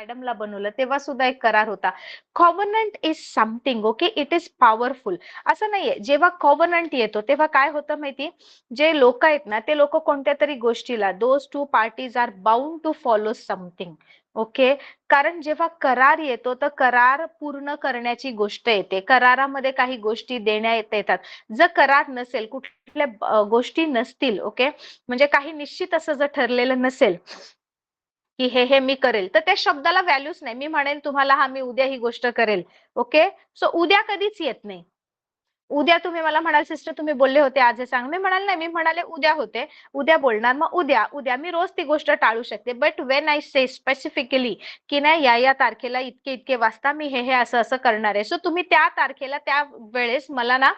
ऍडमला बनवलं तेव्हा सुद्धा एक करार होता. Covenant is something, okay, it is powerful. असं नाहीये, जेव्हा कॉव्हनंट येतो तेव्हा काय होतं माहिती, जे लोक आहेत ना ते लोक कोणत्या तरी गोष्टीला, those two parties are bound to follow something. Okay, कारण जेव्हा करार येतो तर करार पूर्ण करण्याची गोष्ट येते, करारामध्ये काही गोष्टी देण्यात येतात. जर करार नसेल, कुठल्या गोष्टी नसतील, ओके, म्हणजे काही निश्चित असं जर ठरलेलं नसेल की हे मी करेल, तर त्या शब्दाला व्हॅल्यूच नाही. मी म्हणेल तुम्हाला हा मी उद्या ही गोष्ट करेल, ओके, सो उद्या कधीच येत नाही. उद्या तुम्ही मला म्हणाल सिस्टर तुम्ही बोलले होते आज हे सांग, मी म्हणाल नाही, मी म्हणाले उद्या होते, उद्या बोलणार, मग उद्या उद्या मी रोज ती गोष्ट टाळू शकते. But when I say specifically की नाही या तारखेला इतके इतके वाजता मी हे असं असं करणार आहे, सो तुम्ही त्या तारखेला त्या वेळेस मला ना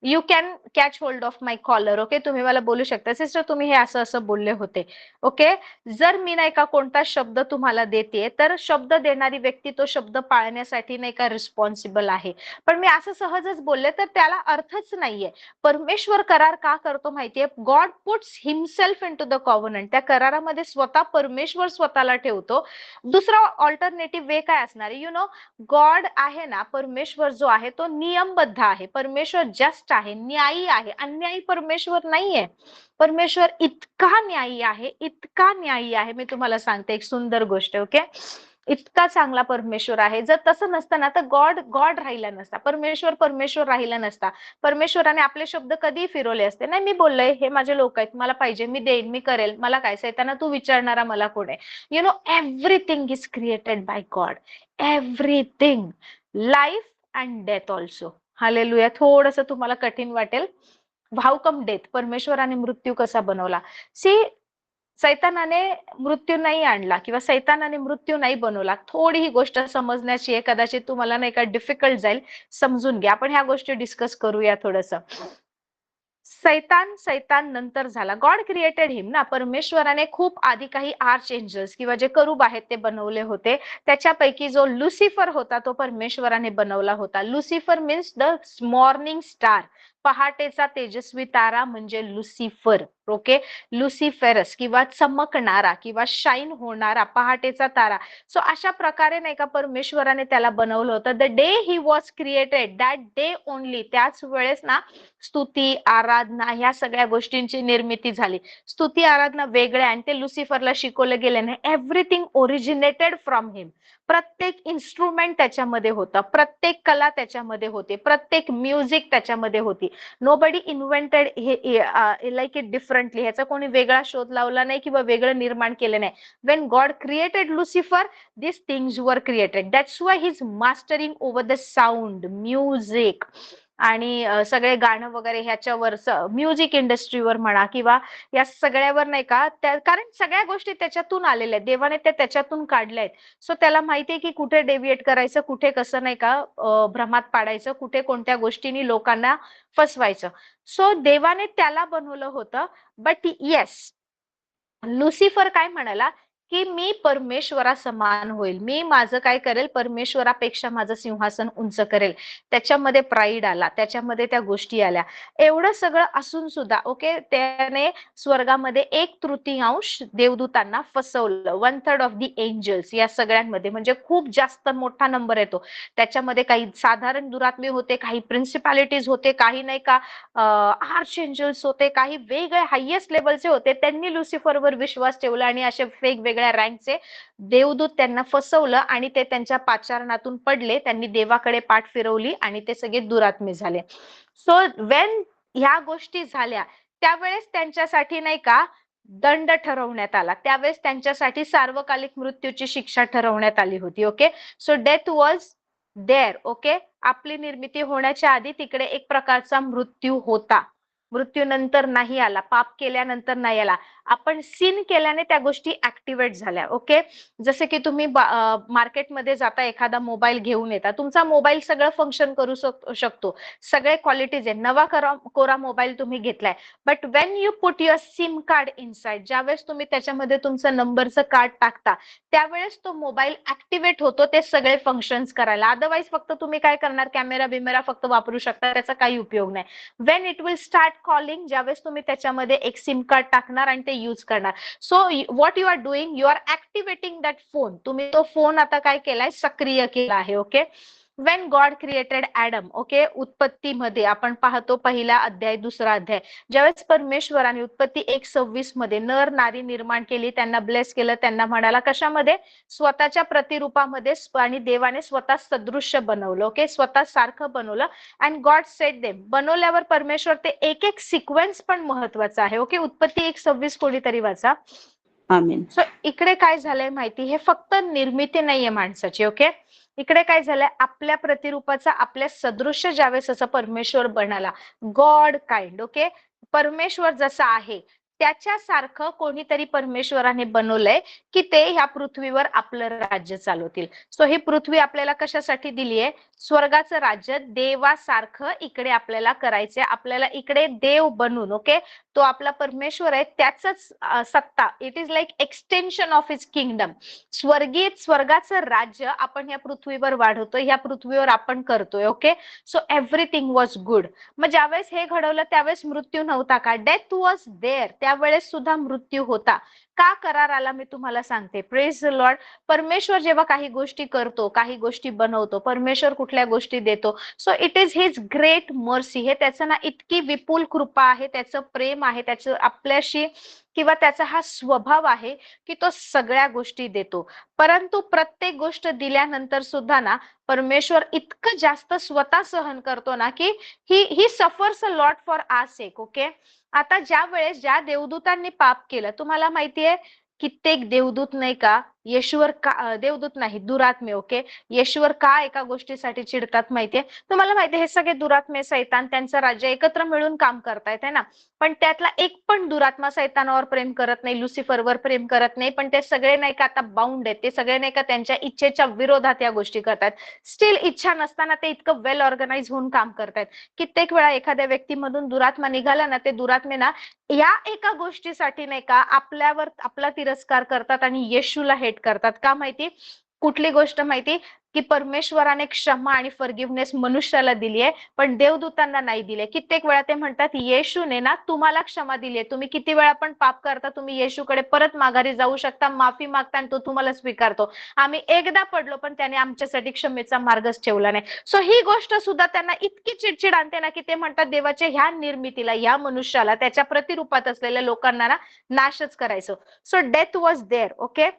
you can catch hold of my collar. Okay, तुम्ही मला बोलू शकता सिस्टर तुम्ही हे असं असं बोलले होते. ओके, जर मी नाही का कोणता शब्द तुम्हाला देते तर शब्द देणारी व्यक्ती तो शब्द पाळण्यासाठी नाही का रिस्पॉन्सिबल आहे. पण मी असं सहजच बोलले तर त्याला अर्थच नाहीये. परमेश्वर करार का करतो माहितीये, God puts himself into the covenant. त्या करारामध्ये स्वतः परमेश्वर स्वतःला ठेवतो. दुसरा ऑल्टरनेटिव्ह वे काय असणार आहे, यु नो, गॉड आहे ना, परमेश्वर जो आहे तो नियमबद्ध आहे, परमेश्वर जस्ट आहे, न्यायी आहे, अन्यायी परमेश्वर नाहीये. परमेश्वर इतका न्यायी आहे, इतका न्यायी आहे, मी तुम्हाला सांगते एक सुंदर गोष्ट. ओके, इतका चांगला परमेश्वर आहे. जर तसं नसतं ना तर गॉड गॉड राहिला नसता, परमेश्वर परमेश्वर राहिला नसता. परमेश्वराने आपले शब्द कधी फिरवले असते, नाही मी बोललोय हे माझे लोक आहेत, मला पाहिजे, मी देईन, मी करेल, मला काय सैताना तू विचारणारा मला कोण आहे. You know, everything is created by God, everything, life and death also. Hallelujah. थोडस तुम्हाला कठीण वाटेल, हाऊ कम डेथ, परमेश्वराने मृत्यू कसा बनवला. सी, सैतानाने मृत्यू नाही आणला किंवा सैतानाने मृत्यू नाही बनवला. थोडी ही गोष्ट समजण्याची आहे, कदाचित तुम्हाला नाही का डिफिकल्ट जाईल, समजून घ्या. आपण ह्या गोष्टी डिस्कस करूया थोडस. सैतान सैतान नंतर झाला, गॉड क्रिएटेड हिम ना, परमेश्वराने खूप आधी काही आर्च एंजल्स किंवा जे करूब आहेत ते बनवले होते. त्याच्यापैकी जो लुसिफर होता तो परमेश्वराने बनवला होता. Lucifer means the morning star, पहाटेचा तेजस्वी तारा म्हणजे लुसिफर. ओके, लुसिफेरस किंवा चमकणारा किंवा शाईन होणारा पहाटेचा तारा. सो अशा प्रकारे नाही का परमेश्वराने त्याला बनवलं होतं. The day he was created, that day only, त्याच वेळेस ना स्तुती आराधना ह्या सगळ्या गोष्टींची निर्मिती झाली. स्तुती आराधना वेगळ्या आणि ते लुसिफरला शिकवलं गेलं नाही. एव्हरीथिंग ओरिजिनेटेड फ्रॉम हिम. प्रत्येक इन्स्ट्रुमेंट त्याच्यामध्ये होतं, प्रत्येक कला त्याच्यामध्ये होती, प्रत्येक म्युझिक त्याच्यामध्ये होती. नोबडी इन्व्हेंटेड हे लाईक इट डिफरंटली. ह्याचा कोणी वेगळा शोध लावला नाही किंवा वेगळं निर्माण केलं नाही. Wien God created Lucifer, these things were created. That's why he's mastering over the sound, music आणि सगळे गाणं वगैरे ह्याच्यावर म्युझिक इंडस्ट्रीवर म्हणा किंवा या सगळ्यावर नाही का, कारण सगळ्या गोष्टी त्याच्यातून आलेल्या आहेत, देवाने त्या त्याच्यातून काढल्या आहेत. सो त्याला माहितीये की कुठे डेव्हिएट करायचं, कुठे कसं नाही का भ्रमात पाडायचं, कुठे कोणत्या गोष्टींनी लोकांना फसवायचं. सो देवाने त्याला बनवलं होतं. बट येस, लुसिफर काय म्हणाला की मी परमेश्वरा समान होईल, मी माझं काय करेल, परमेश्वरापेक्षा माझं सिंहासन उंच करेल. त्याच्यामध्ये प्राईड आला, त्याच्यामध्ये त्या गोष्टी आल्या. एवढं सगळं असून सुद्धा ओके, त्याने स्वर्गामध्ये 1/3 देवदूतांना फसवलं. 1/3 ऑफ दी एंजल्स या सगळ्यांमध्ये, म्हणजे खूप जास्त मोठा नंबर येतो. त्याच्यामध्ये काही साधारण दुरात्मे होते, काही प्रिन्सिपॅलिटीज होते, काही नाही का आर्च एंजल्स होते, काही वेगळे हायेस्ट लेवलचे होते. त्यांनी लुसिफरवर विश्वास ठेवला आणि असे वेगवेगळ्या रँकचे देवदूत त्यांना फसवलं आणि ते त्यांच्या पाचारणातून पडले. त्यांनी देवाकडे पाठ फिरवली आणि ते सगळे दुरात्मे झाले. सो वेन ह्या गोष्टी झाल्या त्यावेळेस त्यांच्यासाठी नाही का दंड ठरवण्यात आला, त्यावेळेस त्यांच्यासाठी सार्वकालिक मृत्यूची शिक्षा ठरवण्यात आली होती. Okay, so death was there. Okay, आपली निर्मिती होण्याच्या आधी तिकडे एक प्रकारचा मृत्यू होता. मृत्यू नंतर नाही आला, पाप केल्यानंतर नाही आला. आपण सिन केल्याने त्या गोष्टी ऍक्टिव्हेट झाल्या. ओके, जसे की तुम्ही मार्केटमध्ये जाता, एखादा मोबाईल घेऊन येता, तुमचा मोबाईल सगळं फंक्शन करू शकतो, सगळे क्वालिटीज आहे, नवा कोरा मोबाईल तुम्ही घेतलाय. But Wien you put your SIM card inside, ज्यावेळेस तुम्ही त्याच्यामध्ये तुमचं नंबरचं कार्ड टाकता त्यावेळेस तो मोबाईल ऍक्टिव्हेट होतो ते सगळे फंक्शन्स करायला. अदरवाईज फक्त तुम्ही काय करणार, कॅमेरा बिमेरा फक्त वापरू शकता, त्याचा काही उपयोग नाही. Wien it will start calling ज्यावेळेस तुम्ही त्याच्यामध्ये एक सिम कार्ड टाकणार आणि ते युज करणार. So what you are doing, you are activating that phone. तुम्ही तो फोन आता काय केलाय, सक्रिय केला आहे. Okay. When God created Adam, okay, उत्पत्तीमध्ये आपण पाहतो पहिला अध्याय दुसरा अध्याय, ज्यावेळेस परमेश्वराने उत्पत्ती 1:26 मध्ये नर नारी निर्माण केली, त्यांना ब्लेस केलं, त्यांना म्हणाला कशामध्ये, स्वतःच्या प्रतिरूपामध्ये, आणि देवाने स्वतः सदृश्य बनवलं. ओके, स्वतः सारखं बनवलं. अँड गॉड सेट देम, बनवल्यावर परमेश्वर, ते एक एक सिक्वेन्स पण महत्वाचा आहे. ओके, उत्पत्ती 1:26 कोणीतरी वाचा. आमेन. सो इकडे काय झालंय माहिती, हे फक्त निर्मिती नाहीये माणसाची. ओके, इकडे काय झालंय, आपल्या प्रतिरूपाचा, आपल्या सदृश्य ज्यावेळेस असं परमेश्वर बनाला, गॉड काइंड. ओके, परमेश्वर जसा आहे त्याच्यासारखं कोणीतरी परमेश्वराने बनवलंय की ते ह्या पृथ्वीवर आपलं राज्य चालवतील. सो ही पृथ्वी आपल्याला कशासाठी दिली आहे, स्वर्गाचं राज्य देवासारखं इकडे आपल्याला करायचंय, आपल्याला इकडे देव बनून, ओके, तो आपला परमेश्वर आहे त्याचंच सत्ता, it is like extension of his kingdom. स्वर्गाचं राज्य आपण या पृथ्वीवर वाढवतोय, ह्या पृथ्वीवर आपण करतोय. Okay, so everything was good. मग ज्यावेळेस हे घडवलं त्यावेळेस मृत्यू नव्हता का, डेथ वॉज देअर, त्यावेळेस सुद्धा मृत्यू होता का. करार आला, मी तुम्हाला सांगते. Praise the Lord. परमेश्वर जेव्हा काही गोष्टी करतो, काही गोष्टी बनवतो, परमेश्वर कुठल्या गोष्टी देतो, so it is his great mercy. हे त्याचं ना इतकी विपुल कृपा आहे, त्याचं प्रेम आहे, त्याचं आपल्याशी, किंवा त्याचा हा स्वभाव आहे की तो सगळ्या गोष्टी देतो. परंतु प्रत्येक गोष्ट दिल्यानंतर सुद्धा ना परमेश्वर इतकं जास्त स्वतः सहन करतो ना की he suffers a lot for our sake. Okay, आता ज्या वेळेस ज्या देवदूतांनी पाप केलं, तुम्हाला माहितीये कित्येक देवदूत नाही का येशूवर का, देवदूत नाही, दुरात्मे, ओके, येशूवर का एका गोष्टीसाठी चिडतात माहितीये, तुम्हाला माहितीये हे सगळे दुरात्मे, सैतान, त्यांचं राज्य एकत्र मिळून काम करतायत है ना, पण त्यातला एक पण दुरात्मा सैतानावर प्रेम करत नाही, लुसिफरवर प्रेम करत नाही, पण ते सगळे नाही का आता बाउंड आहेत, ते सगळे नाही का त्यांच्या इच्छेच्या विरोधात या गोष्टी करतात. स्टील इच्छा नसताना ते इतकं वेल ऑर्गनाइज होऊन काम करतायत. कित्येक वेळा एखाद्या व्यक्तीमधून दुरात्मा निघाला ना, ते दुरात्मे ना या एका गोष्टीसाठी नाही का आपल्यावर आपला तिरस्कार करतात आणि येशूला हेट करतात. का माहिती, कुठली गोष्ट माहिती, की परमेश्वराने क्षमा आणि फॉरगिव्हनेस मनुष्याला दिली आहे पण देवदूतांना नाही दिले. कित्येक वेळा ते म्हणतात येशूने ना तुम्हाला क्षमा दिली आहे, तुम्ही किती वेळा पण पाप करता, तुम्ही येशूकडे परत माघारी जाऊ शकता, माफी मागता आणि तो तुम्हाला स्वीकारतो. आम्ही एकदा पडलो पण त्याने आमच्यासाठी क्षमेचा मार्गच ठेवला नाही. सो ही गोष्ट सुद्धा त्यांना इतकी चिडचिड आणते ना की ते म्हणतात देवाच्या ह्या निर्मितीला, ह्या मनुष्याला, त्याच्या प्रतिरूपात असलेल्या लोकांना ना नाशच करायचं. So death was there. Okay,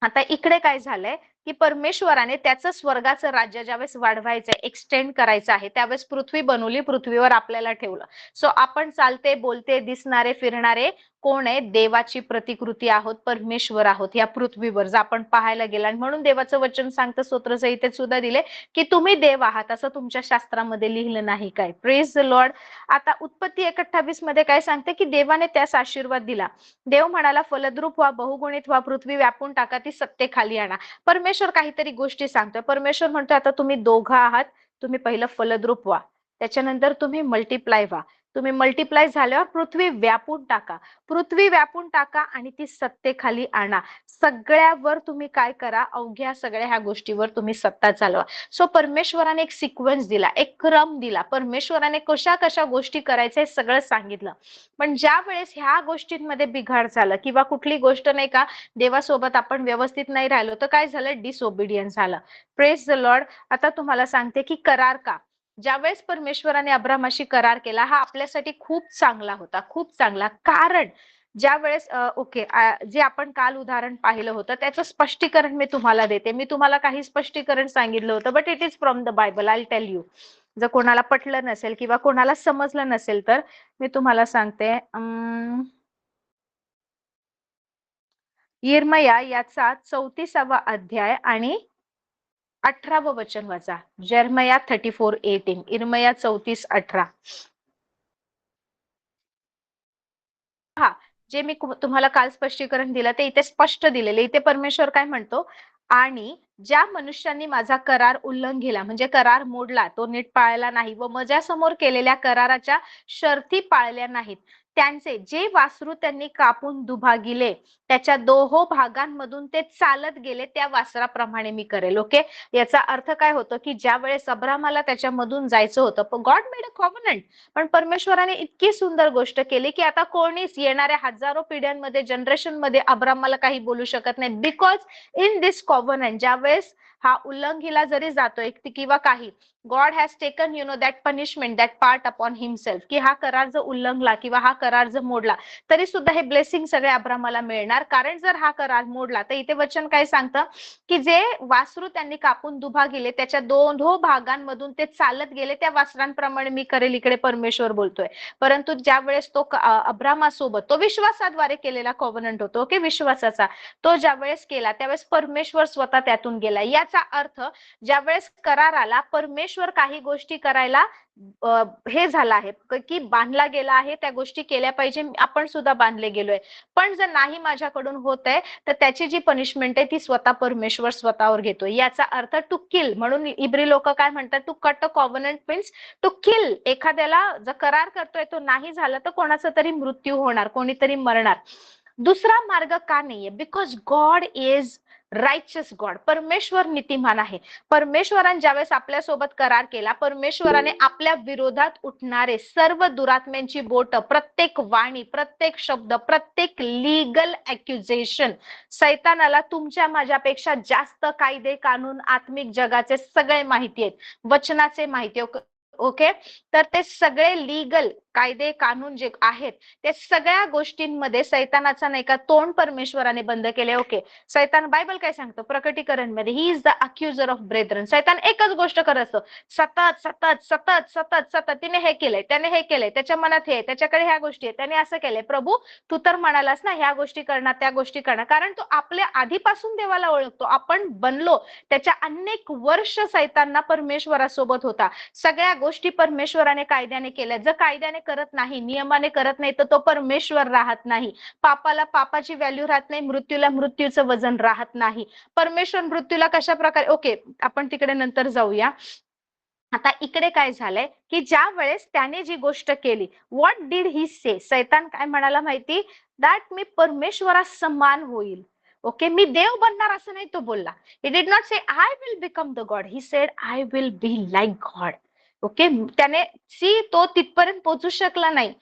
आता इकडे काय झालंय की परमेश्वराने त्याचं स्वर्गाचं राज्य ज्यावेळेस वाढवायचंय, एक्सटेंड करायचं आहे, त्यावेळेस पृथ्वी बनवली, पृथ्वीवर आपल्याला ठेवलं. सो आपण चालते, बोलते, दिसणारे, फिरणारे कोण आहे, देवाची प्रतिकृती आहोत, परमेश्वर आहोत या पृथ्वीवर जर आपण पाहायला गेला. आणि म्हणून देवाचं वचन सांगतं, स्तोत्रसंहितेत सुद्धा दिले की तुम्ही देव आहात असं तुमच्या शास्त्रामध्ये लिहिलं नाही काय. Praise the Lord. आता उत्पत्ती 1:28 मध्ये काय सांगते की देवाने त्यास आशीर्वाद दिला. देव म्हणाला फलद्रूप व्हा, बहुगुणित व्हा, पृथ्वी व्यापून टाका, ती सत्तेखाली आणा. परमेश्वर काहीतरी गोष्टी सांगतोय. परमेश्वर म्हणतोय आता तुम्ही दोघं आहात, तुम्ही पहिलं फलद्रूप व्हा, त्याच्यानंतर तुम्ही मल्टिप्लाय व्हा, तुम्ही मल्टिप्लाय झाल्यावर पृथ्वी व्यापून टाका, पृथ्वी व्यापून टाका आणि ती सत्तेखाली आणा. सगळ्यावर तुम्ही काय करा, अवघ्या सगळ्या ह्या गोष्टीवर तुम्ही सत्ता चालवा. सो परमेश्वराने एक सिक्वेन्स दिला, एक क्रम दिला, परमेश्वराने कशा कशा गोष्टी करायच्या हे सगळं सांगितलं. पण ज्या वेळेस ह्या गोष्टींमध्ये बिघाड झालं किंवा कुठली गोष्ट नाही का देवासोबत आपण व्यवस्थित नाही राहिलो तर काय झालं, डिसओबिडियन्स झालं. Praise the Lord. आता तुम्हाला सांगते की करार का, ज्यावेळेस परमेश्वराने अब्रामाशी करार केला हा आपल्यासाठी खूप चांगला होता, खूप चांगला. कारण ज्या वेळेस ओके, जे आपण काल उदाहरण पाहिलं होतं त्याचं स्पष्टीकरण मी तुम्हाला देते. मी तुम्हाला काही स्पष्टीकरण सांगितलं होतं but it is from the Bible, I tell you. जर कोणाला पटलं नसेल किंवा कोणाला समजलं नसेल तर मी तुम्हाला सांगते. यिर्मया याचा 34वा अध्याय आणि 18वं वचन वाचा. यिर्मया 34:18, यिर्मया 34:18. हा, जे मी तुम्हाला काल स्पष्टीकरण दिलं ते इथे स्पष्ट दिलेले. इथे परमेश्वर काय म्हणतो, आणि ज्या मनुष्यांनी माझा करार उल्लंघिला, म्हणजे करार मोडला, तो नीट पाळला नाही व माझ्यासमोर केलेल्या कराराच्या शर्ती पाळल्या नाहीत, त्यांचे जे वासरू त्यांनी कापून दुभागिले त्याच्या दोहो भागांमधून ते चालत गेले त्या वासराप्रमाणे मी करेल. ओके, याचा अर्थ काय होतो की ज्या वेळेस अब्रामाला त्याच्यामधून जायचं होतं, पण गॉड मेड अ कॉव्हनंट, पण परमेश्वराने इतकी सुंदर गोष्ट केली की आता कोणीच येणाऱ्या हजारो पिढ्यांमध्ये जनरेशन मध्ये अब्रामाला काही बोलू शकत नाही. बिकॉज इन दिस कॉव्हनंट ज्या वेळेस हा उल्लंघिला जरी जातोय किंवा काही, God has taken that punishment that part upon himself, की हा करार जर उल्लंघला किंवा हा करार जर मोडला तरी सुद्धा हे ब्लेसिंग सगळे अब्रामाला मिळणार. कारण जर हा करार मोडला तर इथे वचन काय सांगतं की जे वासरू त्यांनी कापून दुभागिले त्याच्या दोन्ही भागांमधून ते चालत गेले त्या वासरांप्रमाणे मी करेल. इकडे परमेश्वर बोलतोय. परंतु ज्या वेळेस तो अब्रामासोबत तो विश्वासाद्वारे केलेला कॉव्हनंट होतो की विश्वासाचा, तो ज्या वेळेस केला त्यावेळेस परमेश्वर स्वतः त्यातून गेला. याचा अर्थ ज्या वेळेस करार आला, परमेश्वर काही गोष्टी करायला हे झाला आहे की बांधला गेला आहे, त्या गोष्टी केल्या पाहिजे, आपण सुद्धा बांधले गेलोय. पण जर नाही माझ्याकडून होत आहे तर त्याची जी पनिशमेंट आहे ती स्वतः परमेश्वर स्वतःवर घेतोय. याचा अर्थ टू किल, म्हणून इब्री लोक काय म्हणतात, to cut a covenant means to kill. एखाद्याला जर करार करतोय तो नाही झाला तर कोणाचा तरी मृत्यू होणार, कोणीतरी मरणार. दुसरा मार्ग का नाहीये? बिकॉज गॉड इज रायचस गॉड, परमेश्वर नीतिमान आहे. परमेश्वराने ज्यावेळेस आपल्यासोबत करार केला, परमेश्वराने आपल्या विरोधात उठणारे सर्व दुरात्म्यांची बोट, प्रत्येक वाणी, प्रत्येक शब्द, प्रत्येक लीगल अॅक्युजेशन, सैतानाला तुमच्या माझ्यापेक्षा जास्त कायदे कानून आत्मिक जगाचे सगळे माहिती आहेत, वचनाचे माहिती. ओके, तर ते सगळे लीगल कायदे कानून जे आहेत ते सगळ्या गोष्टींमध्ये सैतानाचा नाही का तोंड परमेश्वराने बंद केले. ओके, सैतान, बायबल काय सांगतो प्रकटीकरण मध्ये, ही इज द अक्युजर ऑफ ब्रेथरन. सैतान एकच गोष्ट करत असतो, सतत सतत सतत सतत सतत, तिने हे केलंय, त्याने हे केलंय, त्याच्या मनात हे, त्याच्याकडे ह्या गोष्टी आहेत, त्याने असं केलंय. प्रभू तू तर म्हणालास ना ह्या गोष्टी करणार त्या गोष्टी करणार, कारण तो आपल्या आधीपासून देवाला ओळखतो. आपण बनलो त्याच्या अनेक वर्ष सैतानना परमेश्वरासोबत होता. सगळ्या गोष्टी परमेश्वराने कायद्याने केल्या. जर कायद्याने करत नाही, नियमाने करत नाही तर तो परमेश्वर राहत नाही. पापाला पापाची व्हॅल्यू राहत नाही, मृत्यूला मृत्यूचं वजन राहत नाही. परमेश्वर मृत्यूला कशा प्रकारे, ओके आपण तिकडे नंतर जाऊया. आता इकडे काय झालंय की ज्या वेळेस त्याने जी गोष्ट केली, व्हॉट डिड ही से, सैतान काय म्हणाला माहिती, दॅट मी परमेश्वरास समान होईल. ओके, मी देव बनणार असं नाही तो बोलला. He did not say I will become the God, he said I will be like God. Okay, त्याने तो तिथपर्यंत पोहोचू शकला नाही.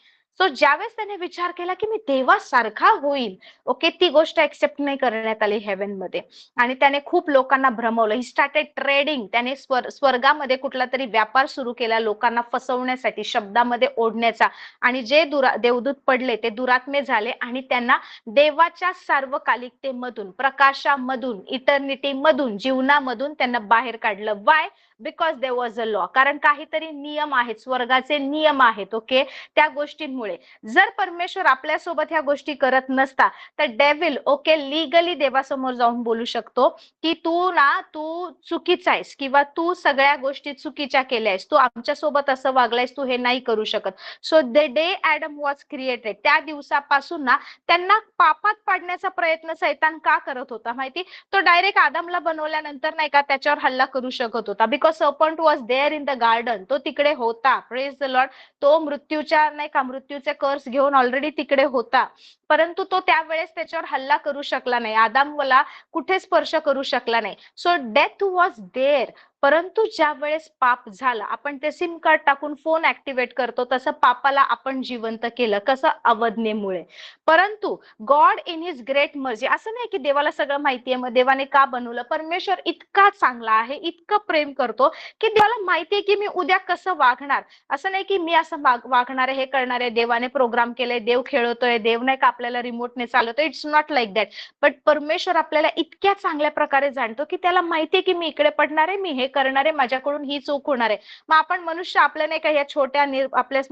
सो ज्यावेळेस त्याने विचार केला की मी देवासारखा होईल, ओके, ती गोष्ट एक्सेप्ट नाही करण्यात आली हेवन मध्ये, आणि त्याने खूप लोकांना भ्रमवलं. ही स्टार्टेड ट्रेडिंग, त्याने स्वर्गामध्ये कुठला तरी व्यापार सुरू केला लोकांना फसवण्यासाठी, शब्दामध्ये ओढण्याचा, आणि जे देवदूत पडले ते दुरात्मे झाले आणि त्यांना देवाच्या सार्वकालिकतेमधून, प्रकाशामधून, इटर्निटी मधून, जीवनामधून त्यांना बाहेर काढलं. Why? Because there was a law, कारण काहीतरी नियम आहेत, स्वर्गाचे नियम आहेत. ओके, त्या गोष्टींमुळे जर परमेश्वर आपल्यासोबत ह्या गोष्टी करत नसता तर डेव्हिल, ओके, लीगली देवासमोर जाऊन बोलू शकतो की तू चुकीचा आहेस किंवा तू सगळ्या गोष्टी चुकीच्या केल्यास, तू आमच्यासोबत असं वागलायस, तू हे नाही करू शकत. So the day Adam was created, त्या दिवसापासून ना त्यांना पापात पाडण्याचा प्रयत्न सैतान का करत होता माहिती? तो डायरेक्ट आदमला बनवल्यानंतर नाही का त्याच्यावर हल्ला करू शकत होता. Because serpent was there in the garden, तो तिकडे होता. Praise the Lord. तो मृत्यूच्या नाही का मृत्यूचे कर्स घेऊन ऑलरेडी तिकडे होता, परंतु तो त्यावेळेस त्याच्यावर हल्ला करू शकला नाही, आदामला कुठे स्पर्श करू शकला नाही. So death was there. परंतु ज्या वेळेस पाप झाला, आपण ते सिम कार्ड टाकून फोन ऍक्टिव्हेट करतो तसं पापाला आपण जिवंत केलं. कसं? अवज्ञेमुळे. परंतु गॉड इन हिज ग्रेट मर्जी, असं नाही की देवाला सगळं माहितीये मग देवाने का बनवलं. परमेश्वर इतका चांगला आहे, इतकं प्रेम करतो की देवाला माहितीये की मी उद्या कसं वागणार. असं नाही की मी असं वागणार आहे, हे करणार आहे, देवाने प्रोग्राम केलंय, देव खेळतोय, देव नाही का आपल्याला रिमोटने चालवतोय. It's not like that. But परमेश्वर आपल्याला इतक्या चांगल्या प्रकारे जाणतो की त्याला माहितीये की मी इकडे पडणार आहे, मी हे करणार आहे, माझ्याकडून ही चूक होणार आहे. मग आपण मनुष्य आपल्या नाही का या छोट्या आपल्या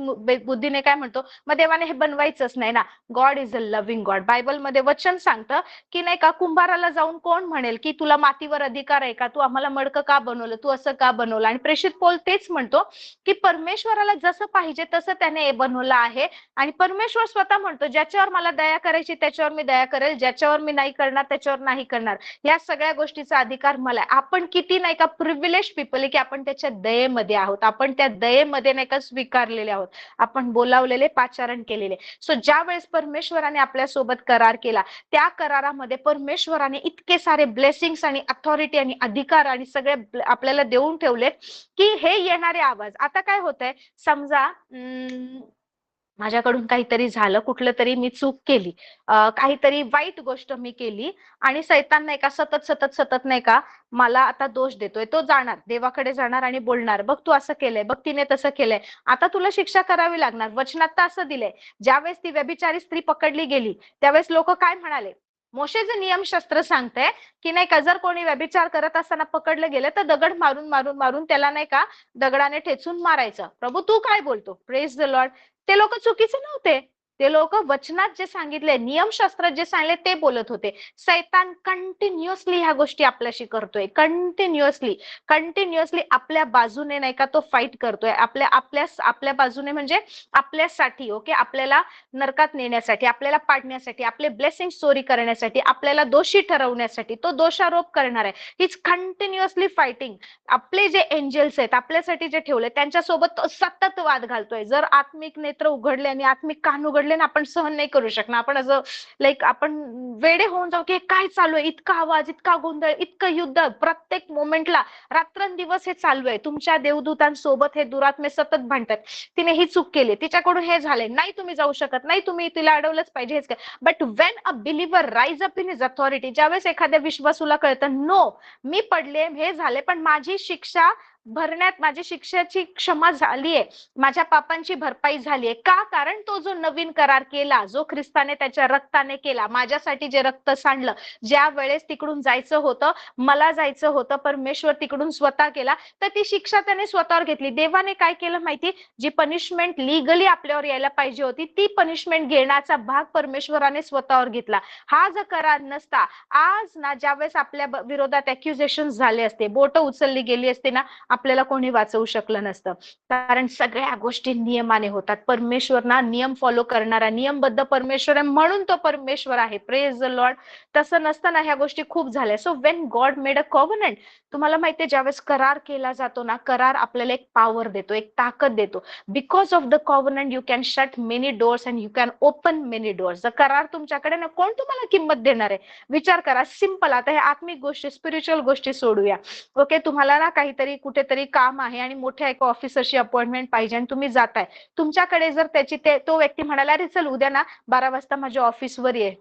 बुद्धीने काय म्हणतो, मग देवाने हे बनवायचंच नाही ना. God is a loving God. बायबलमध्ये वचन सांगतं की नाही का कुंभाराला जाऊन कोण म्हणेल की तुला मातीवर अधिकार आहे का, तू आम्हाला मडकं का बनवलं, तू असं का बनवलं. आणि प्रेषित पौल तेच म्हणतो की परमेश्वराला जसं पाहिजे तसं त्याने बनवलं आहे. आणि परमेश्वर स्वतः म्हणतो ज्याच्यावर मला दया करायची त्याच्यावर मी दया करेल, ज्याच्यावर मी नाही करणार त्याच्यावर नाही करणार. या सगळ्या गोष्टीचा अधिकार मला आहे. आपण किती नाही का प्रिव्हिलेज पीपल आहे की आपण त्याच्या दयेमध्ये आहोत, आपण त्या दयेमध्ये नाही का स्वीकारलेले आहोत, आपण बोलावलेले, पाचारण केलेले. सो ज्या वेळेस परमेश्वराने आपल्या सोबत करार केला, त्या करारामध्ये परमेश्वराने इतके सारे ब्लेसिंग्स आणि अथॉरिटी आणि अधिकार आणि सगळे आपल्याला देऊन ठेवलेत की हे येणारे आवाज. आता काय होतंय, समजा माझ्याकडून काहीतरी झालं, कुठलं तरी मी चूक केली, काहीतरी वाईट गोष्ट मी केली आणि सैतान नाही का सतत सतत सतत नाही का मला आता दोष देतोय. तो जाणार देवाकडे जाणार आणि बोलणार, बघ तू असं केलंय, बघ तिने तसं केलंय, आता तुला शिक्षा करावी लागणार. वचनात तर असं दिलंय. ज्यावेळेस ती व्यभिचारी स्त्री पकडली गेली त्यावेळेस लोक काय म्हणाले, मोशेचं नियमशास्त्र सांगतंय की नाही का जर कोणी व्यभिचार करत असताना पकडलं गेलं तर दगड मारून मारून मारून त्याला नाही का दगडाने ठेचून मारायचं. प्रभू तू काय बोलतो? Praise the Lord. ते लोक चुकीचे नव्हते, ते लोक वचनात जे सांगितले, नियमशास्त्रात जे सांगितले ते बोलत होते. सैतान कंटिन्युअसली ह्या गोष्टी आपल्याशी करतोय, कंटिन्युअसली आपल्या बाजूने नाही का तो फाईट करतोय, आपल्या आपल्या आपल्या बाजूने म्हणजे आपल्यासाठी. ओके, आपल्याला नरकात नेण्यासाठी, आपल्याला पाडण्यासाठी, आपले ब्लेसिंग चोरी करण्यासाठी, आपल्याला दोषी ठरवण्यासाठी तो दोषारोप करणार आहे. Is continuously fighting. आपले जे एंजल्स आहेत आपल्यासाठी जे ठेवले त्यांच्यासोबत सतत वाद घालतोय. जर आत्मिक नेत्र उघडले आणि आत्मिक कान उघडले ना, आपण सहन नाही करू शकणार. आपण असं लाईक आपण वेडे होऊन जाऊ की काय चालू आहे, इतका आवाज, इतका गोंधळ, इतकं युद्ध, प्रत्येक मोमेंटला रात्रंदिवस हे चालू आहे. तुमच्या देवदूतांसोबत हे दुरात्मे सतत भांडतात, तिने ही चूक केली, तिच्याकडून हे झाले, नाही तुम्ही जाऊ शकत, नाही तुम्ही तिला अडवलंच पाहिजे, हेच काय. But when a believer rise up in his authority, ज्यावेळेस एखाद्या विश्वासूला कळतं नो मी पडले, हे झाले, पण माझी शिक्षा भरण्यात, माझी शिक्षाची क्षमा झालीये, माझ्या पापांची भरपाई झालीये. का? कारण तो जो नवीन करार केला, जो ख्रिस्ताने त्याच्या रक्ताने केला, माझ्यासाठी जे रक्त सांडलं, ज्या वेळेस तिकडून जायचं होतं, मला जायचं होतं, परमेश्वर तिकडून स्वतः केला, तर ती शिक्षा त्याने स्वतःवर घेतली. देवाने काय केलं माहिती, जी पनिशमेंट लिगली आपल्यावर यायला पाहिजे होती ती पनिशमेंट घेण्याचा भाग परमेश्वराने स्वतःवर घेतला. हा जर करार नसता, आज ना ज्यावेळेस आपल्या विरोधात अॅक्युजेशन झाले असते, बोट उचलली गेली असते ना, आपल्याला कोणी वाचवू शकलं नसतं. कारण सगळ्या गोष्टी नियमाने होतात. परमेश्वर ना नियम फॉलो करणारा, नियमबद्ध परमेश्वर आहे, म्हणून तो परमेश्वर आहे. Praise the Lord. तसं नसताना ह्या गोष्टी खूप झाल्या. So when God made a covenant, तुम्हाला माहितीये ज्यावेळेस करार केला जातो ना, करार आपल्याला एक पॉवर देतो, एक ताकद देतो. Because of the covenant you can shut many doors and you can open many doors. जर करार तुमच्याकडे ना, कोण तुम्हाला किंमत देणार आहे? विचार करा, सिंपल. आता हे आत्मिक गोष्टी, स्पिरिच्युअल गोष्टी सोडूया. ओके, तुम्हाला ना काहीतरी कुठेतरी काम आहे आणि मोठ्या एका ऑफिसरशी अपॉइंटमेंट पाहिजे आणि तुम्ही जाताय. तुमच्याकडे जर तो व्यक्ती म्हणाला, अरे चल उद्या ना 12 वाजता माझ्या ऑफिसवर ये.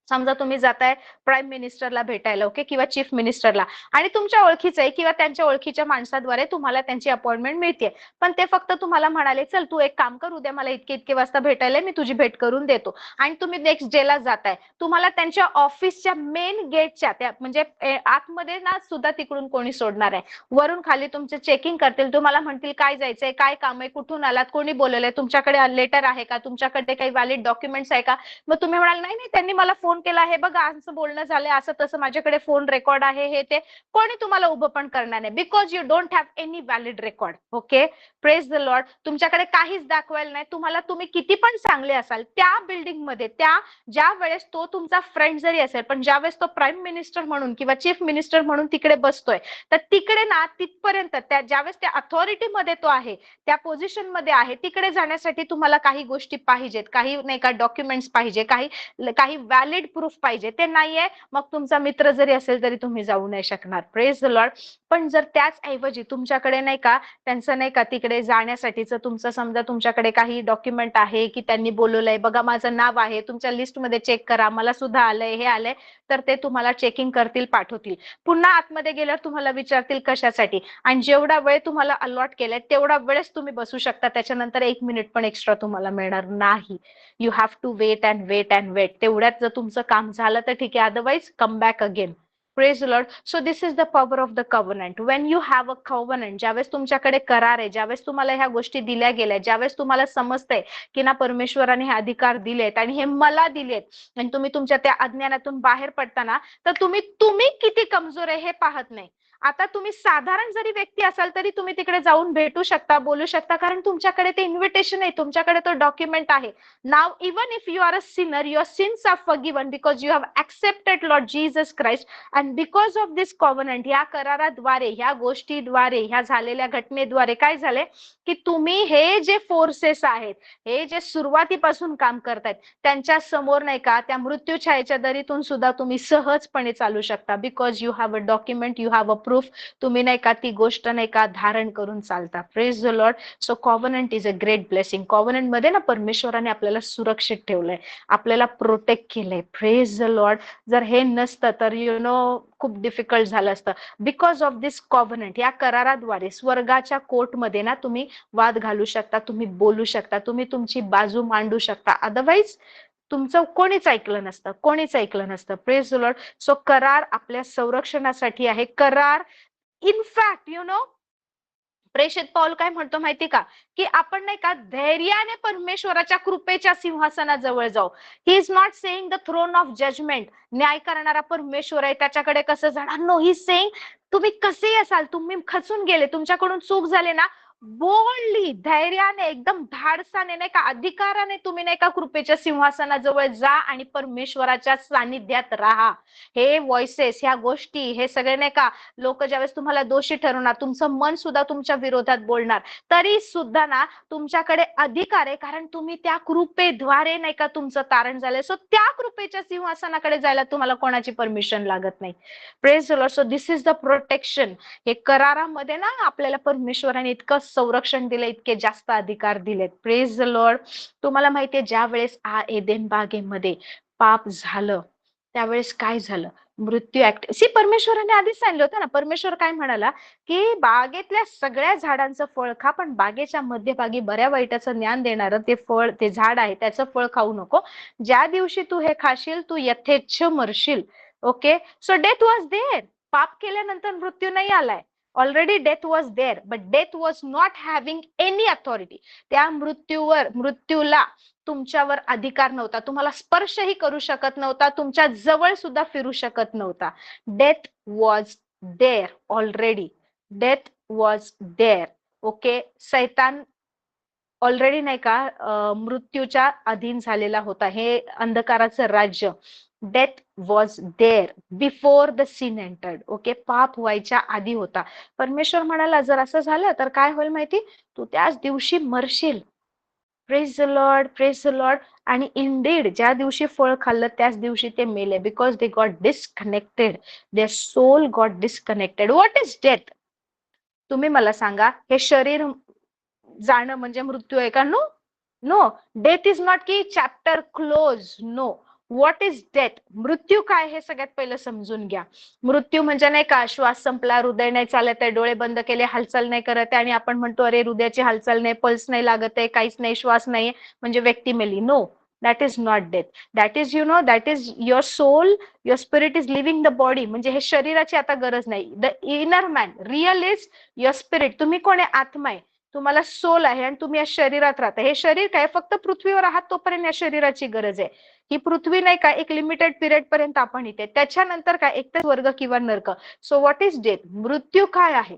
समजा तुम्ही जाताय प्राईम मिनिस्टरला भेटायला, ओके, किंवा चीफ मिनिस्टरला, आणि तुमच्या ओळखीचं आहे किंवा त्यांच्या ओळखीच्या माणसाद्वारे तुम्हाला त्यांची अपॉइंटमेंट मिळते. पण ते फक्त तुम्हाला म्हणाले, चल तू एक काम कर, उद्या मला इतके इतके वाजता भेटायला, मी तुझी भेट करून देतो. आणि तुम्ही नेक्स्ट डेला जाताय. तुम्हाला त्यांच्या ऑफिसच्या मेन गेटच्या त्या म्हणजे आतमध्ये ना सुद्धा तिकडून कोणी सोडणार आहे. वरून खाली तुमचे चेकिंग करतील, तुम्हाला म्हणतील काय जायचंय, काय काम आहे, कुठून आलात, कोणी बोलवलंय, तुमच्याकडे लेटर आहे का, तुमच्याकडे काही व्हॅलिड डॉक्युमेंट्स आहे का. मग तुम्ही म्हणाल, नाही नाही त्यांनी मला फोन केला, हे बघा असं बोलणं झालंय, असं तसं, माझ्याकडे फोन रेकॉर्ड आहे, हे ते. कोणी तुम्हाला उभं पण करणार नाही, because you don't have any valid record. Okay, praise the Lord. तुमच्याकडे काहीच दाखवायला नाही. तुम्ही किती पण चांगले असाल, त्या बिल्डिंग मध्ये, त्या ज्या वेळेस तो तुमचा फ्रेंड जरी असेल, पण ज्यावेळेस तो प्राईम मिनिस्टर म्हणून किंवा चीफ मिनिस्टर म्हणून तिकडे बसतोय, तर तिकडे ना तिथपर्यंत ज्यावेळेस त्या अथॉरिटी मध्ये तो आहे, त्या पोझिशन मध्ये आहे, तिकडे जाण्यासाठी तुम्हाला काही गोष्टी पाहिजेत, काही नाही का डॉक्युमेंट्स पाहिजे, काही व्हॅलिड प्रूफ पाहिजे. ते नाहीये, मग तुमचा मित्र जरी असेल तरी तुम्ही जाऊ नाही शकणार. Praise the Lord. पण जर त्याच ऐवजी तुमच्याकडे नाही का त्यांचं नाही का तिकडे जाण्यासाठीचं तुमचं, समजा तुमच्याकडे काही डॉक्युमेंट आहे की त्यांनी बोलवलंय, बघा माझं नाव आहे, तुमच्या लिस्टमध्ये चेक करा, मला सुद्धा आलंय, हे आलंय, तर ते तुम्हाला चेकिंग करतील, पाठवतील. पुन्हा आतमध्ये गेल्यावर तुम्हाला विचारतील कशासाठी, आणि जेवढा वेळ तुम्हाला अलॉट केलाय तेवढा वेळच तुम्ही बसू शकता. त्याच्यानंतर 1 मिनिट पण एक्स्ट्रा तुम्हाला मिळणार नाही. You have to wait and wait and wait. तेवढ्यात जर तुमचं काम झालं तर ठीक आहे, otherwise come back again. Praise the Lord. So this is the power of the covenant. When you have a covenant, ज्यावेळेस तुमच्याकडे करार आहे, ज्यावेळेस तुम्हाला ह्या गोष्टी दिल्या गेल्या, ज्यावेळेस तुम्हाला समजतंय की ना परमेश्वराने हे अधिकार दिलेत आणि हे मला दिलेत, आणि तुम्ही तुमच्या त्या अज्ञानातून बाहेर पडताना, तर तुम्ही किती कमजोर आहे हे पाहत नाही. आता तुम्ही साधारण जरी व्यक्ती असाल तरी तुम्ही तिकडे जाऊन भेटू शकता, बोलू शकता, कारण तुमच्याकडे ते इन्व्हिटेशन आहे, तुमच्याकडे तो डॉक्युमेंट आहे. नाव even if you are a sinner, your sins are forgiven because you have accepted Lord Jesus Christ and because of this covenant, ह्या कराराद्वारे, ह्या गोष्टीद्वारे, ह्या झालेल्या घटनेद्वारे काय झाले की तुम्ही हे जे फोर्सेस आहेत, हे जे सुरुवातीपासून काम करतायत, त्यांच्या समोर नाही का त्या मृत्यू छायेच्या दरीतून सुद्धा तुम्ही सहजपणे चालू शकता. Because you have a document, you have a proof. तुम्ही नाही का ती गोष्ट नाही का धारण करून चालता. Praise the Lord. So covenant is a great blessing. Covenant मध्ये ना परमेश्वराने आपल्याला सुरक्षित ठेवलंय, आपल्याला प्रोटेक्ट केलंय. Praise the Lord. जर हे नसतं तर यु नो खूप डिफिकल्ट झालं असतं. बिकॉज ऑफ दिस कॉव्हनंट, या कराराद्वारे स्वर्गाच्या कोर्टमध्ये ना तुम्ही वाद घालू शकता, तुम्ही बोलू शकता, तुम्ही तुमची बाजू मांडू शकता. अदरवाईज तुमचं कोणीच ऐकलं नसतं, कोणीच ऐकलं नसतं. Praise the Lord. सो करार आपल्या संरक्षणासाठी आहे. करार इनफॅक्ट यु नो प्रेषित पौल काय म्हणतो माहिती का, की आपण नाही का धैर्याने परमेश्वराच्या कृपेच्या सिंहासनाजवळ जाऊ. He is not saying the throne of judgement. न्याय करणारा परमेश्वर आहे, त्याच्याकडे कसं जाणार. नो, ही इज सेइंग तुम्ही कसे असाल, तुम्ही खचून गेले, तुमच्याकडून चूक झाले ना, बोल्डली, धैर्याने, एकदम धाडसाने नाही का, अधिकाराने तुम्ही नाही का कृपेच्या सिंहासनाजवळ जा आणि परमेश्वराच्या सानिध्यात राहा. हे व्हॉइसेस, ह्या गोष्टी, हे सगळे नाही का लोक ज्यावेळेस तुम्हाला दोषी ठरवणार, तुमचं मन सुद्धा तुमच्या विरोधात बोलणार, तरी सुद्धा ना तुमच्याकडे अधिकार आहे, कारण तुम्ही त्या कृपेद्वारे नाही का तुमचं तारण झालंय. सो त्या कृपेच्या सिंहासनाकडे जायला तुम्हाला कोणाची परमिशन लागत नाही. Praise the Lord. So this is the protection. हे करारामध्ये ना आपल्याला परमेश्वराने इतकं संरक्षण दिलं, इतके जास्त अधिकार दिलेत. Praise the Lord. तुम्हाला माहितीये ज्या वेळेस एदेन बागेमध्ये पाप झालं त्यावेळेस काय झालं, मृत्यू ऍक्ट परमेश्वराने आधीच सांगितलं होतं ना. परमेश्वर काय म्हणाला की बागेतल्या सगळ्या झाडांचं फळ खा, पण बागेच्या मध्यभागी बऱ्या वाईटाचं ज्ञान देणारं ते फळ, ते झाड आहे, त्याचं फळ खाऊ नको. ज्या दिवशी तू हे खाशील तू यथेच्छ मरशील. Okay. So death was there. पाप केल्यानंतर मृत्यू नाही आलाय. Already death was there, but death was not having any authority. त्या मृत्यूला तुमच्यावर अधिकार नव्हता, तुम्हाला स्पर्शही करू शकत नव्हता, तुमच्या जवळ सुद्धा फिरू शकत नव्हता. Death was there already. Death was there. Okay. सैतान ऑलरेडी नाही का मृत्यूच्या अधीन झालेला होता. हे अंधकाराचं राज्य. Death was there before the sin entered. Okay. पाप व्हायच्या आधी होता. परमेश्वर म्हणाला जर असं झालं तर काय होईल माहिती, तू त्याच दिवशी मरशील. Praise the Lord. Praise the Lord. आणि इंडीड ज्या दिवशी फळ खाल्लं त्याच दिवशी ते मेले. Because they got disconnected. Their soul got disconnected. What is death? तुम्ही मला सांगा. हे शरीर जाणं म्हणजे मृत्यू आहे का? No, no. Death is not की chapter close. No. What is death? मृत्यू काय हे सगळ्यात पहिलं समजून घ्या. मृत्यू म्हणजे नाही का श्वास संपला, हृदय नाही चालत आहे, डोळे बंद केले, हालचाल नाही करत आहे आणि आपण म्हणतो अरे हृदयाची हालचाल नाही, पल्स नाही लागत आहे, काहीच नाही, श्वास नाही, म्हणजे व्यक्ती मेली. No, that is not death. That is you know that is your soul, your spirit is living the body. म्हणजे हे शरीराची आता गरज नाही. The inner man real is your spirit. तुम्ही कोण आहे? आत्मा आहे, तुम्हाला सोल आहे आणि तुम्ही या शरीरात राहता. हे शरीर काय फक्त पृथ्वीवर आहात तोपर्यंत या शरीराची गरज आहे. ही पृथ्वी नाही का एक लिमिटेड पिरियड पर्यंत आपण इथे, त्याच्यानंतर काय एक तर स्वर्ग किंवा नरक. So what is death? मृत्यू काय आहे?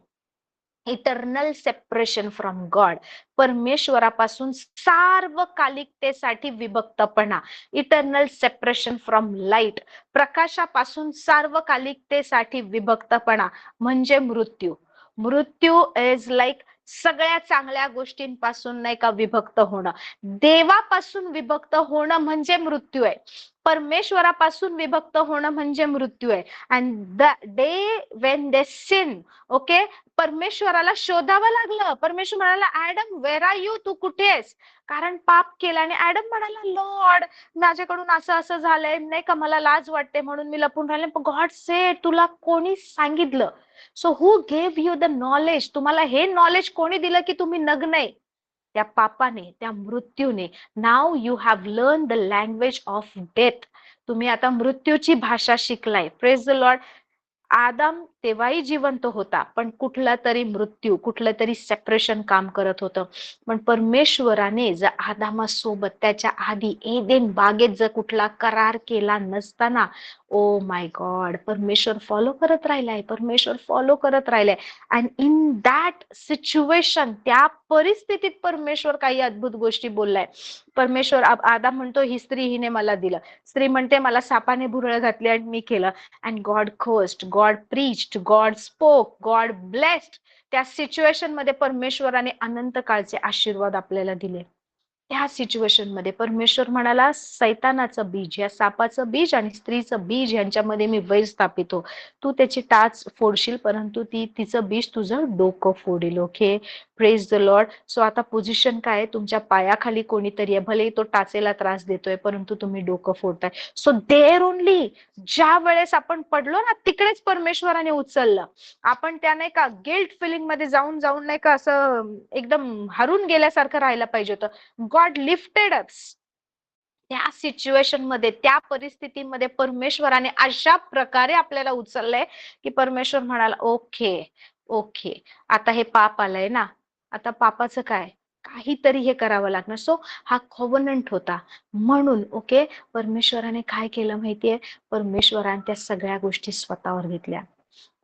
Eternal separation from God. परमेश्वरापासून सार्वकालिकतेसाठी विभक्तपणा. Eternal separation from light. प्रकाशापासून सार्वकालिकतेसाठी विभक्तपणा म्हणजे मृत्यू. मृत्यू इज लाईक सगळ्या चांगल्या गोष्टींपासून नाही का विभक्त होणं. देवापासून विभक्त होणं म्हणजे मृत्यू आहे. परमेश्वरापासून विभक्त होणं म्हणजे मृत्यू आहे. And the day when they sin, okay, परमेश्वराला शोधावं लागलं. परमेश्वर म्हणाला ऍडम वेर आर यू? तू कुठे आहेस? कारण पाप केला. आणि ऍडम म्हणाला लॉर्ड माझ्याकडून असं असं झालंय नाही का, मला लाज वाटते म्हणून मी लपून राहिले. पण गॉड से तुला कोणी सांगितलं? So who gave you the knowledge? तुम्हाला हे नॉलेज कोणी दिलं की तुम्ही नग्न आहे? त्या पापाने, त्या मृत्यूने. Now you have learn the language of death. तुम्ही आता मृत्यूची भाषा शिकलाय. Praise the Lord. आदम तेव्हाही जिवंत होता, पण कुठला तरी मृत्यू, कुठलं तरी सेपरेशन काम करत होतं. पण परमेश्वराने जर आदामासोबत त्याच्या आधी एदेन बागेत जर कुठला करार केला नसताना, ओ माय गॉड, परमेश्वर फॉलो करत राहिलाय, परमेश्वर फॉलो करत राहिलाय. अँड इन दॅट सिच्युएशन, त्या परिस्थितीत परमेश्वर काही अद्भुत गोष्टी बोललाय. परमेश्वर, आदाम म्हणतो ही स्त्री हिने मला दिलं, स्त्री म्हणते मला सापाने भुरळ घातली आणि मी केलं. And God Khost, God preached, God spoke, God blessed. त्या सिच्युएशन मध्ये परमेश्वराने अनंत काळचे आशीर्वाद आपल्याला दिले. त्या सिच्युएशन मध्ये परमेश्वर म्हणाला, सैतानाचं बीज, या सापाचं बीज आणि स्त्रीचं बीज यांच्यामध्ये मी वैर स्थापितो. तू त्याची टाच फोडशील, परंतु तिचं बीज तुझं डोकं फोडील. Okay, praise the Lord. So आता पोझिशन काय आहे, तुमच्या पायाखाली कोणीतरी आहे, भले तो टाचेला त्रास देतोय, परंतु तुम्ही डोकं फोडताय. सो देअर ओनली, ज्या वेळेस आपण पडलो ना, तिकडेच परमेश्वराने उचललं. आपण त्या नाही का गिल्ट फिलिंग मध्ये जाऊन जाऊन नाही का असं एकदम हरून गेल्यासारखं राहायला पाहिजे होतं. गॉड लिफ्टेड अस. त्या सिच्युएशन मध्ये, त्या परिस्थितीमध्ये परमेश्वराने अशा प्रकारे आपल्याला उचललंय की परमेश्वर म्हणाला, ओके ओके, आता हे पाप आलंय ना, आता पापाचं काय, काहीतरी हे करावं लागणार. सो हा कॉव्हनंट होता. म्हणून ओके, परमेश्वराने काय केलं माहितीये, परमेश्वराने त्या सगळ्या गोष्टी स्वतःवर घेतल्या.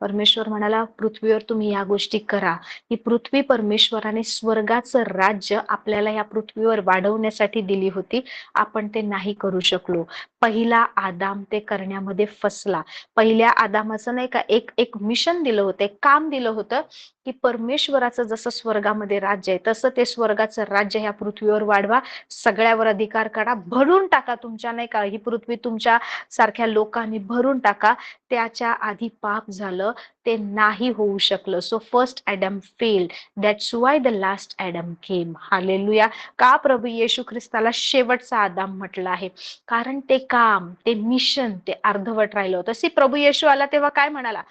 परमेश्वर म्हणाला, पृथ्वीवर तुम्ही या गोष्टी करा. ही पृथ्वी परमेश्वराने स्वर्गाचं राज्य आपल्याला या पृथ्वीवर वाढवण्यासाठी दिली होती. आपण ते नाही करू शकलो. पहिला आदाम ते करण्यामध्ये फसला. पहिल्या आदामाचं नाही का एक एक मिशन दिलं होतं, एक काम दिलं होतं की परमेश्वराचं जसं स्वर्गामध्ये राज्य आहे तसं ते स्वर्गाचं राज्य ह्या पृथ्वीवर वाढवा, सगळ्यावर अधिकार करा, भरून टाका. तुमच्या नाही का ही पृथ्वी तुमच्या सारख्या लोकांनी भरून टाका. त्याच्या आधी पाप झालं, ते नाही होऊ शकलं. So first Adam failed, that's why the last Adam came. Hallelujah. का प्रभू येशू ख्रिस्ताला शेवटचा आदाम म्हटलं आहे, कारण ते काम, ते मिशन ते अर्धवट राहिलं होतं. प्रभू येशू आला तेव्हा काय म्हणाला,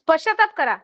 पश्चाताप करा.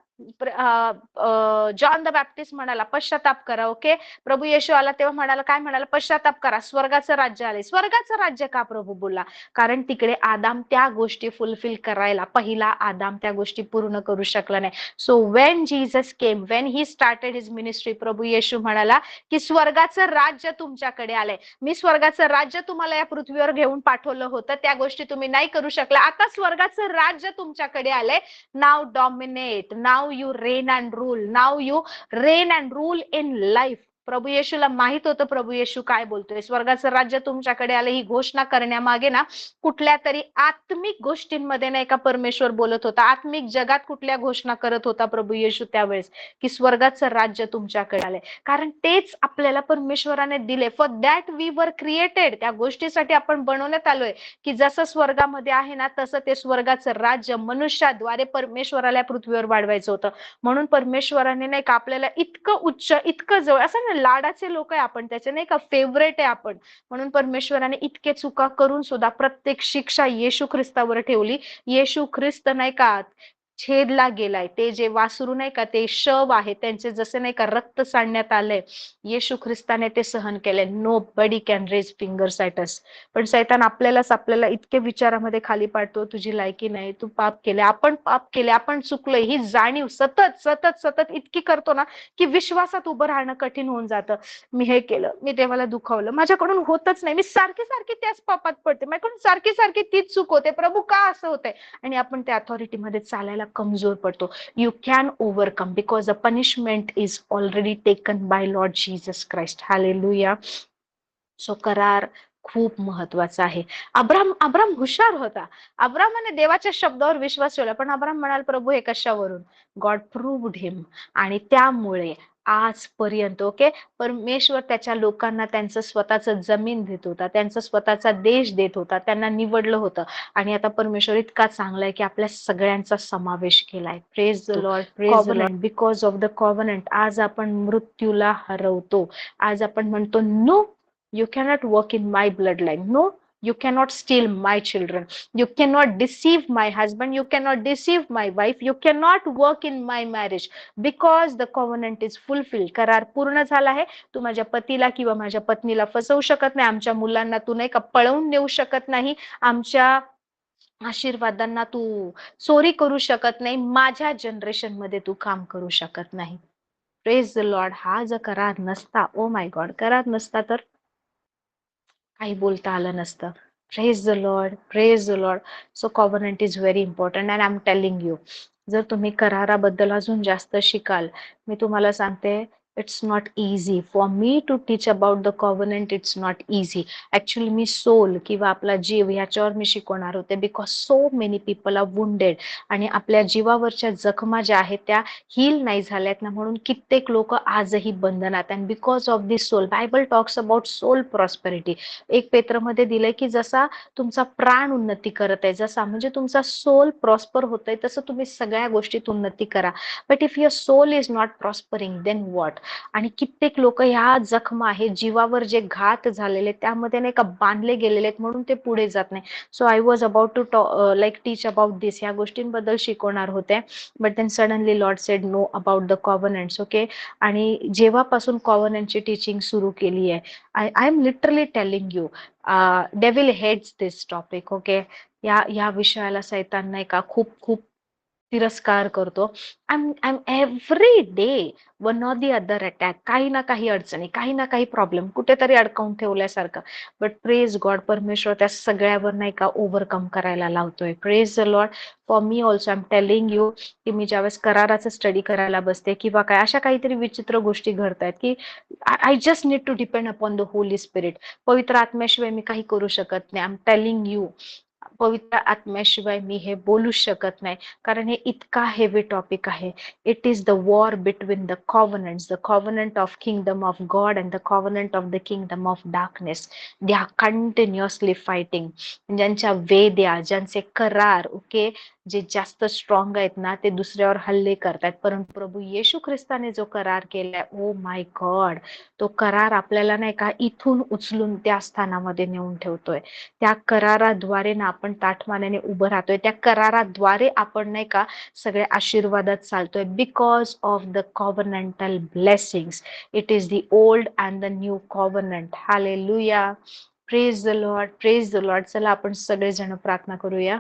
जॉन द बॅप्टिस्ट म्हणाला पश्चाताप करा. ओके, प्रभू येशू आला तेव्हा म्हणाला, काय म्हणाला, पश्चाताप करा, स्वर्गाचं राज्य आले. स्वर्गाचं राज्य का प्रभू बोलला, कारण तिकडे आदाम त्या गोष्टी फुलफिल करायला, पहिला आदाम त्या गोष्टी पूर्ण करू शकला नाही. So when Jesus came, when he started his ministry, प्रभू येशू म्हणाला की स्वर्गाचं राज्य तुमच्याकडे आलंय. मी स्वर्गाचं राज्य तुम्हाला या पृथ्वीवर घेऊन पाठवलं होतं, त्या गोष्टी तुम्ही नाही करू शकला. आता स्वर्गाचं राज्य तुमच्याकडे आलंय. Now dominate, now you reign and rule, now you reign and rule in life. प्रभू येशूला माहित होतं प्रभू येशू काय बोलतोय. स्वर्गाचं राज्य तुमच्याकडे आलं ही घोषणा करण्यामागे ना कुठल्या तरी आत्मिक गोष्टींमध्ये नाही का परमेश्वर बोलत होता. आत्मिक जगात कुठल्या घोषणा करत होता प्रभू येशू त्यावेळेस, की स्वर्गाचं राज्य तुमच्याकडे आलंय. कारण तेच आपल्याला परमेश्वराने दिले. For that we were created, त्या गोष्टीसाठी आपण बनवण्यात आलोय की जसं स्वर्गामध्ये आहे ना तसं ते स्वर्गाचं राज्य मनुष्याद्वारे परमेश्वराला पृथ्वीवर वाढवायचं होतं. म्हणून परमेश्वराने नाही का आपल्याला इतकं उच्च, इतकं जवळ, असं ना लाडाचे लोक आहे आपण, त्याचे नाही का फेवरेट आहे आपण. म्हणून परमेश्वराने इतके चुका करून सुद्धा प्रत्येक शिक्षा येशू ख्रिस्तावर ठेवली. येशू ख्रिस्त नाही का छेदला गेलाय, ते जे वासरू नाही का ते शव आहे त्यांचे जसे नाही का रक्त सांडण्यात आलंय, येशू ख्रिस्ताने ते सहन केले. Nobody can raise fingers at us. पण सैतान आपल्याला इतके विचारामध्ये खाली पाडतो, तुझी लायकी नाही, तू पाप केले, आपण पाप केले, आपण चुकलोय, ही जाणीव सतत सतत सतत इतकी करतो ना की विश्वासात उभं राहणं कठीण होऊन जातं. मी हे केलं, मी देवाला दुखावलं, माझ्याकडून होतच नाही, मी सारखी सारखी त्याच पापात पडते, माझ्याकडून सारखी सारखी तीच चूक होते, प्रभू का असं होतंय. आणि आपण त्या अथॉरिटीमध्ये चालायला कमजोर पडतो. You can overcome because the punishment is already taken by Lord Jesus Christ. Hallelujah. So करार खूप महत्वाचा आहे. अब्राम हुशार होता. अब्रामाने देवाच्या शब्दावर विश्वास ठेवला, पण अब्राम म्हणाल प्रभू हे कशावरून. गॉड प्रूव्ड हिम. आणि त्यामुळे आजपर्यंत ओके परमेश्वर त्याच्या लोकांना त्यांचं स्वतःचं जमीन देत होता, त्यांचा स्वतःचा देश देत होता, त्यांना निवडलं होतं. आणि आता परमेश्वर इतका चांगला आहे की आपल्या सगळ्यांचा समावेश केलाय. Praise the Lord, praise the Lord. Because of the covenant आज आपण मृत्यूला हरवतो. आज आपण म्हणतो no, you cannot work in my bloodline. No, you cannot steal my children. You cannot deceive my husband. You cannot deceive my wife. You cannot work in my marriage because the covenant is fulfilled. करार पूर्ण झाला आहे. तू माझ्या पतीला किंवा माझ्या पत्नीला फसवू शकत नाही. आमच्या मुलांना तू नाही का पळवून नेऊ शकत नाही. आमच्या आशीर्वादांना तू चोरी करू शकत नाही. माझ्या जनरेशन मध्ये तू काम करू शकत नाही. Praise the Lord. हा जर करार नसता, ओ माय गॉड, करार नसता तर काही बोलता आलं नसतं. Praise the Lord, praise the Lord. So covenant is very important and I'm telling you, जर तुम्ही कराराबद्दल अजून जास्त शिकाल, मी तुम्हाला सांगते, it's not easy for me to teach about the covenant. It's not easy. Actually मी सोल किंवा आपला जीव ह्याच्यावर मी शिकवणार होते, because so many people are wounded, आणि आपल्या जीवावरच्या जखमा ज्या आहेत त्या हील नाही झाल्यात ना, म्हणून कित्येक लोक आजही बंधनात. And because of this soul, Bible talks about soul prosperity. एक पेत्रमध्ये दिलंय की जसा तुमचा प्राण उन्नती करत आहे, जसा म्हणजे तुमचा सोल प्रॉस्पर होतोय, तसं तुम्ही सगळ्या गोष्टीत उन्नती करा. But if your soul is not prospering then what? आणि कित्येक लोक ह्या जखमा आहेत, जीवावर जे घात झालेले त्यामध्ये नाही का बांधले गेलेले आहेत, म्हणून ते पुढे जात नाही. So I was about to like teach about this, ह्या गोष्टींबद्दल शिकवणार होते. But then suddenly Lord said no about the covenants. Okay. आणि जेव्हापासून कॉव्हनंटची टीचिंग सुरू केली आहे, I am literally telling you, devil hates this topic. Okay. या विषयाला सैतान नाही का खूप खूप तिरस्कार करतो. I am every day one or the other attack, काही ना काही अडचणी, काही ना काही प्रॉब्लेम कुठेतरी अडकावून ठेवल्यासारखं. बट प्रेज गॉड, परमेश्वर त्या सगळ्यावर नाही का ओव्हरकम करायला लावतोय. Praise the Lord. For me also I am telling you की मी ज्यावेळेस कराराचं स्टडी करायला बसते किंवा काय अशा काहीतरी विचित्र गोष्टी घडतायत की I just need to depend upon the Holy Spirit. पवित्र आत्म्याशिवाय मी काही करू शकत नाही. आय एम टेलिंग यू, पवित्र आत्म्याशिवाय मी हे बोलू शकत नाही, कारण हे इतका हेवी टॉपिक आहे. It is the war between the covenants, the covenant of kingdom of God and the covenant of the kingdom of darkness. They are continuously fighting. ज्यांच्या वेद्या, ज्यांचे करार, ओके, जे जास्त स्ट्रॉंग आहेत ना, ते दुसऱ्यावर हल्ले करतात. परंतु प्रभू येशू ख्रिस्ताने जो करार केलाय, ओ माय गॉड, तो करार आपल्याला नाही का इथून उचलून त्या स्थानामध्ये नेऊन ठेवतोय. त्या कराराद्वारे ना आपण ताठमानेने उभं राहतोय. त्या कराराद्वारे आपण नाही का सगळ्या आशीर्वादात चालतोय. Because of the covenantal blessings. It is the old and the new covenant. Hallelujah. Praise the Lord, praise the Lord. चला आपण सगळेजण प्रार्थना करूया.